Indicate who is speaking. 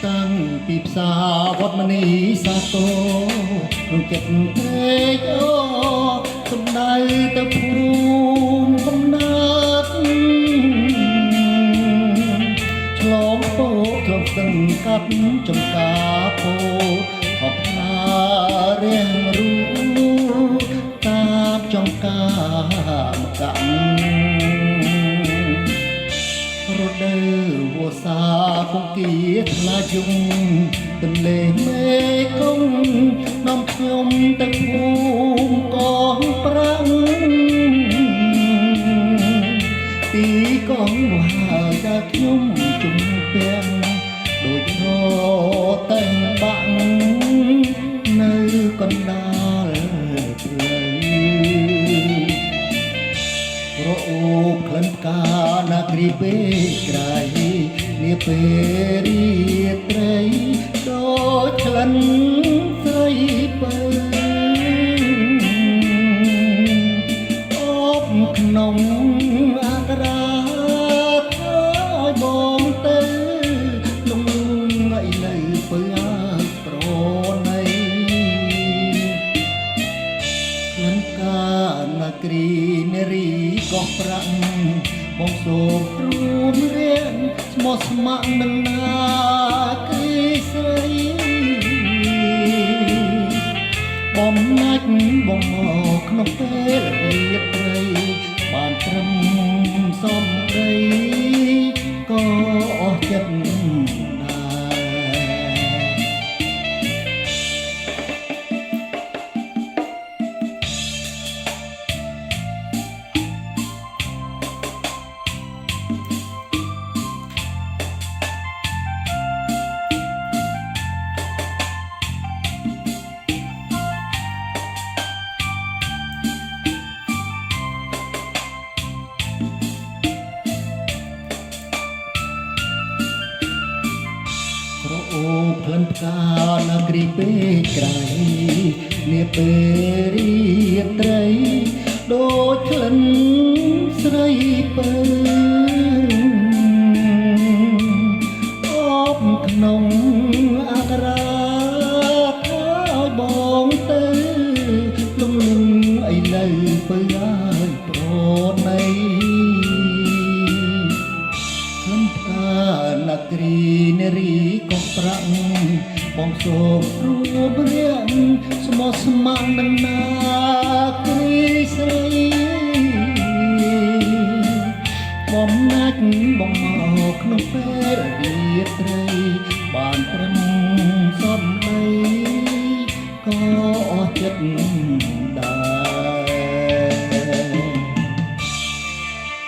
Speaker 1: តាំងពីផ្សារវត្តមនីសាទរក្នុងចិត្តត្រេកអរសំដៅទៅភូមិកំណើតឆ្លងពោធ្លាប់សង្កាត់ចំការពោខបផ្លារៀងរូតាមចំការមករដូវវស្សាគង្គាថ្លាយំទន្លេមេគង្គនាំខ្ញុំទៅភូមិកងប្រាំងទីកងនោះហើយដែលខ្ញុំជំពាំងដូចរតែងបាក់នៅកណ្ដាលព្រៃរអូបក្លិនផ្កាណាគ្រីពេលក្រៃនាពេលរាត្រីដូចក្លិនស្រីពើអូបក្នុងអាក្រាឲ្យបងទៅលងឲ្យនៅពើប្រណីក្លិនផ្កាណាគ្រីនារីកោះប្រាំងបងសូមរួមរៀនស្មោះស្ម័គ្រនឹងនាគ្រីស្រីបំណាច់បងមកក្នុងពេលរាត្រីបានត្រឹមសំដីក៏អស់ចិត្តដែរអូក្លិនផ្កាណាគ្រីពេលក្រៃនាពេលរាត្រីដូចក្លិនស្រីពើអូបក្នុងអាក្រាឲ្យបងទៅលំលឹងអីនៅពើឲ្យប្រណីក្លិនផ្កាណាគ្រីនារីកោះប្រាំងបងសូមរួមរៀនស្មោះស្ម័គ្រនឹងនាគ្រីស្រីបំណាច់បងមកក្នុងពេលរាត្រីបានត្រឹមសំដីក៏អស់ចិត្ត